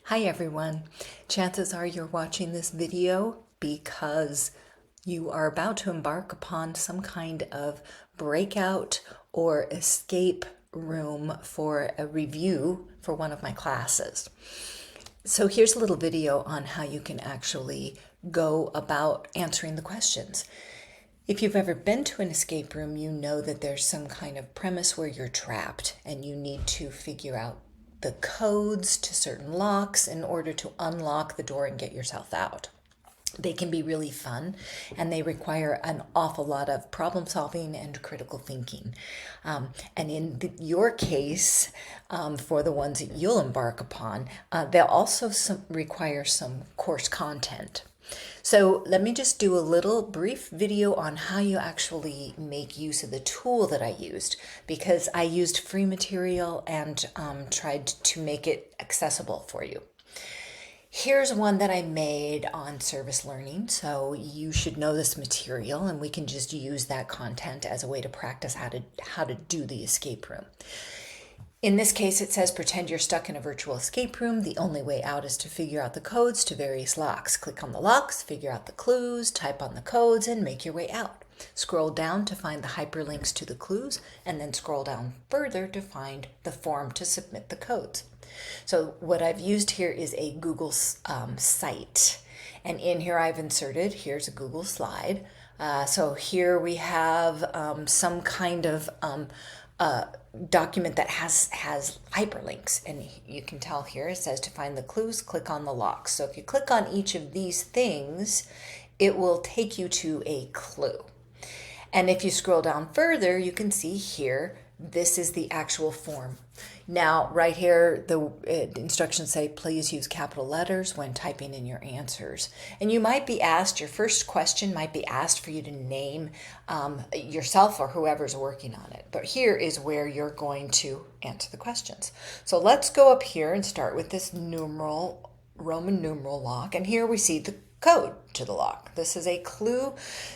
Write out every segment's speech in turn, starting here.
Hi everyone. Chances are you're watching this video because you are about to embark upon some kind of breakout or escape room for a review for one of my classes. So here's a little video on how you can actually go about answering the questions. If you've ever been to an escape room, you know that there's some kind of premise where you're trapped and you need to figure out the codes to certain locks in order to unlock the door and get yourself out. They can be really fun and they require an awful lot of problem solving and critical thinking. And in your case, for the ones that you'll embark upon, they'll also require some course content. So let me just do a little brief video on how you actually make use of the tool that I used, because I used free material and tried to make it accessible for you. Here's one that I made on service learning, so you should know this material and we can just use that content as a way to practice how to do the escape room. In this case, it says pretend you're stuck in a virtual escape room. The only way out is to figure out the codes to various locks. Click on the locks, figure out the clues, type on the codes, and make your way out. Scroll down to find the hyperlinks to the clues, and then scroll down further to find the form to submit the codes. So what I've used here is a Google site. And in here I've inserted, here's a Google slide. So here we have some kind of document that has hyperlinks, and you can tell here it says to find the clues, click on the locks. So if you click on each of these things, it will take you to a clue. And if you scroll down further, you can see here, this is the actual form. Now, right here, the instructions say, please use capital letters when typing in your answers. And you might be asked, your first question might be asked for you to name yourself or whoever's working on it. But here is where you're going to answer the questions. So let's go up here and start with this Roman numeral lock. And here we see the code to the lock. This is a clue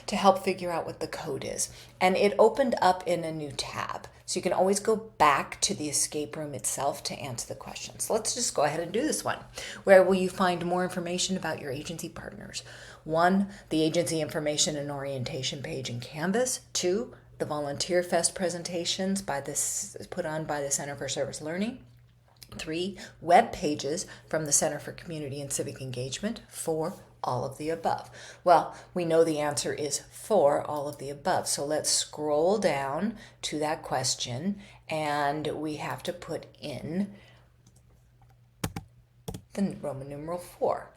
to help figure out what the code is. And it opened up in a new tab. So you can always go back to the escape room itself to answer the questions. So let's just go ahead and do this one. Where will you find more information about your agency partners? 1, the agency information and orientation page in Canvas. 2, the Volunteer Fest presentations put on by the Center for Service Learning. 3, web pages from the Center for Community and Civic Engagement. 4, all of the above. Well, we know the answer is 4, all of the above. So let's scroll down to that question and we have to put in the Roman numeral 4.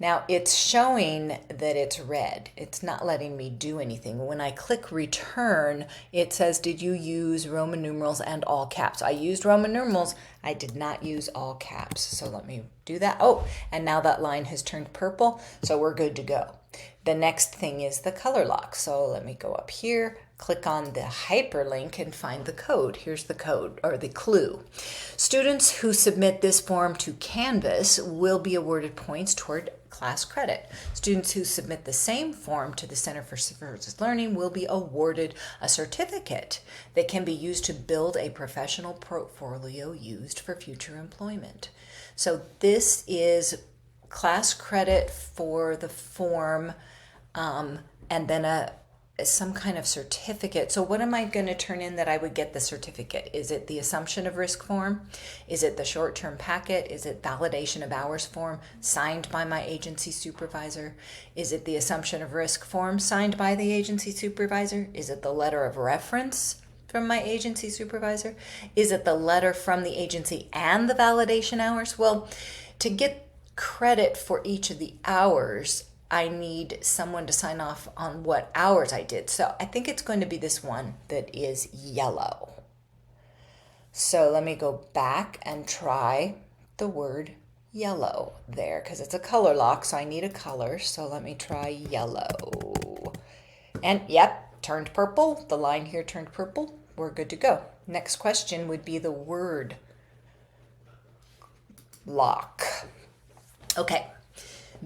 Now it's showing that it's red. It's not letting me do anything. When I click return, it says, did you use Roman numerals and all caps? I used Roman numerals. I did not use all caps. So let me do that. Oh, and now that line has turned purple. So we're good to go. The next thing is the color lock. So let me go up here, click on the hyperlink and find the code. Here's the code or the clue. Students who submit this form to Canvas will be awarded points toward class credit. Students who submit the same form to the Center for Service Learning will be awarded a certificate that can be used to build a professional portfolio used for future employment. So this is class credit for the form and then some kind of certificate. So what am I going to turn in that I would get the certificate? Is it the assumption of risk form? Is it the short-term packet? Is it validation of hours form signed by my agency supervisor? Is it the assumption of risk form signed by the agency supervisor? Is it the letter of reference from my agency supervisor? Is it the letter from the agency and the validation hours? Well, to get credit for each of the hours, I need someone to sign off on what hours I did. So I think it's going to be this one that is yellow. So let me go back and try the word yellow there because it's a color lock, so I need a color. So let me try yellow. And yep, turned purple. The line here turned purple. We're good to go. Next question would be the word lock. Okay.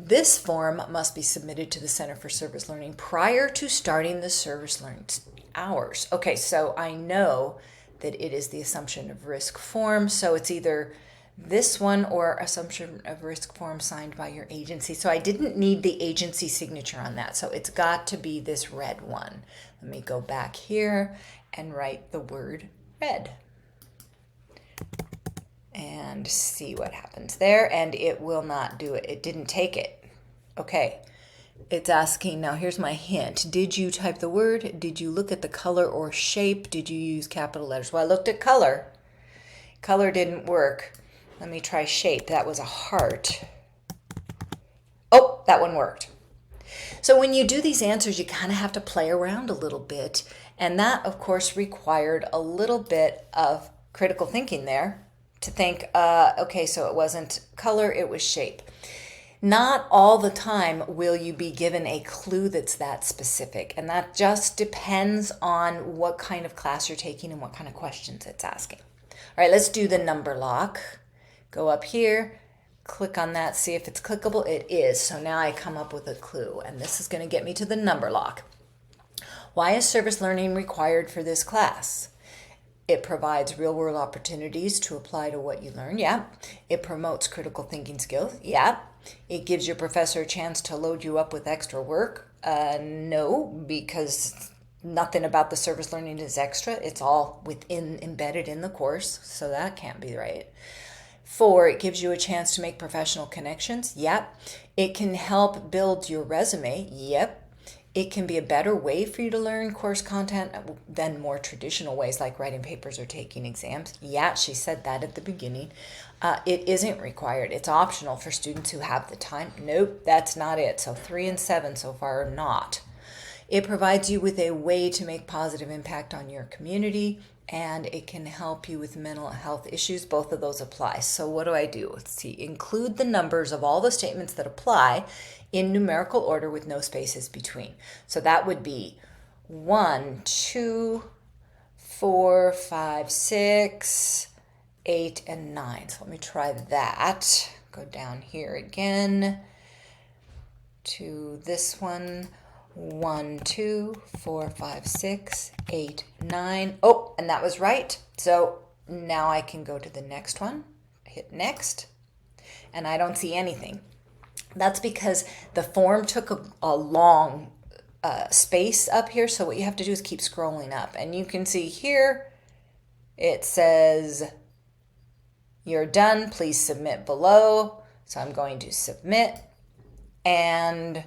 This form must be submitted to the Center for Service Learning prior to starting the service learning hours. Okay, so I know that it is the assumption of risk form, so it's either this one or assumption of risk form signed by your agency. So I didn't need the agency signature on that. So it's got to be this red one. Let me go back here and write the word red and see what happens there. And it will not do it. It didn't take it. Okay. It's asking, now here's my hint. Did you type the word? Did you look at the color or shape? Did you use capital letters? Well, I looked at color. Color didn't work. Let me try shape. That was a heart. Oh, that one worked. So when you do these answers, you kind of have to play around a little bit. And that, of course, required a little bit of critical thinking there to think, okay, so it wasn't color, it was shape. Not all the time will you be given a clue that's that specific, and that just depends on what kind of class you're taking and what kind of questions it's asking. All right, let's do the number lock. Go up here, click on that, see if it's clickable. It is, so now I come up with a clue, and this is going to get me to the number lock. Why is service learning required for this class? It provides real-world opportunities to apply to what you learn. Yeah. It promotes critical thinking skills. Yeah. It gives your professor a chance to load you up with extra work. No, because nothing about the service learning is extra. It's all embedded in the course, so that can't be right. 4, it gives you a chance to make professional connections. Yep. It can help build your resume. Yep. It can be a better way for you to learn course content than more traditional ways like writing papers or taking exams. Yeah, she said that at the beginning. It isn't required. It's optional for students who have the time. Nope, that's not it. So 3 and 7 so far are not. It provides you with a way to make positive impact on your community, and it can help you with mental health issues. Both of those apply. So what do? Let's see. Include the numbers of all the statements that apply in numerical order with no spaces between. So that would be 1, 2, 4, 5, 6, 8, and 9. So let me try that. Go down here again to this one. 1, 2, 4, 5, 6, 8, 9. Oh, and that was right. So now I can go to the next one. Hit next. And I don't see anything. That's because the form took a long space up here. So what you have to do is keep scrolling up. And you can see here, it says, you're done. Please submit below. So I'm going to submit and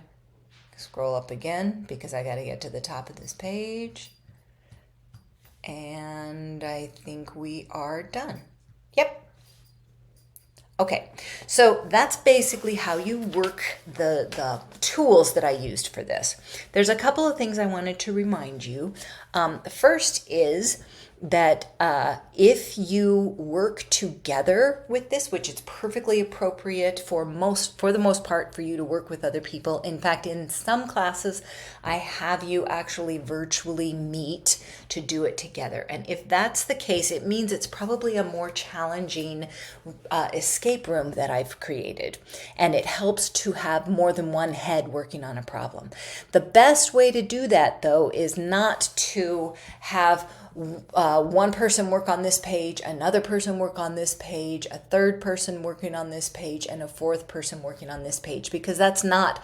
scroll up again because I got to get to the top of this page. And I think we are done. Yep. Okay, so that's basically how you work the tools that I used for this. There's a couple of things I wanted to remind you. The first is that if you work together with this, which is perfectly appropriate for the most part for you to work with other people. In fact, in some classes, I have you actually virtually meet to do it together. And if that's the case, it means it's probably a more challenging escape room that I've created. And it helps to have more than one head working on a problem. The best way to do that, though, is not to have one person work on this page, another person work on this page, a third person working on this page, and a fourth person working on this page, because that's not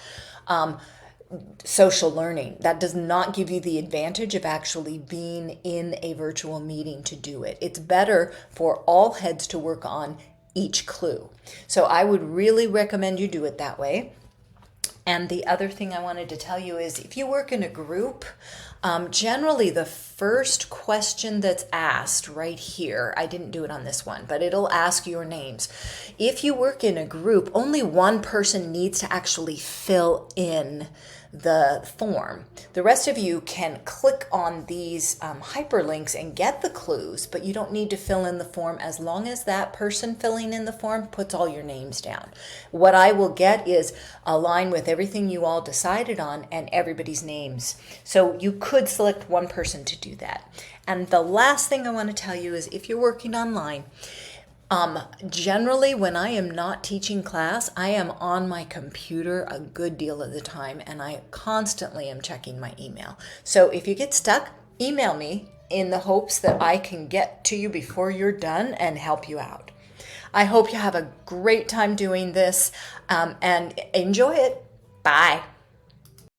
social learning. That does not give you the advantage of actually being in a virtual meeting to do it. It's better for all heads to work on each clue. So I would really recommend you do it that way. And the other thing I wanted to tell you is if you work in a group, generally the first question that's asked right here, I didn't do it on this one, but it'll ask your names. If you work in a group, only one person needs to actually fill in the form. The rest of you can click on these hyperlinks and get the clues, but you don't need to fill in the form as long as that person filling in the form puts all your names down. What I will get is a line with everything you all decided on and everybody's names. So you could select one person to do that. And the last thing I want to tell you is if you're working online, generally when I am not teaching class, I am on my computer a good deal of the time, and I constantly am checking my email. So if you get stuck, email me in the hopes that I can get to you before you're done and help you out. I hope you have a great time doing this and enjoy it. Bye.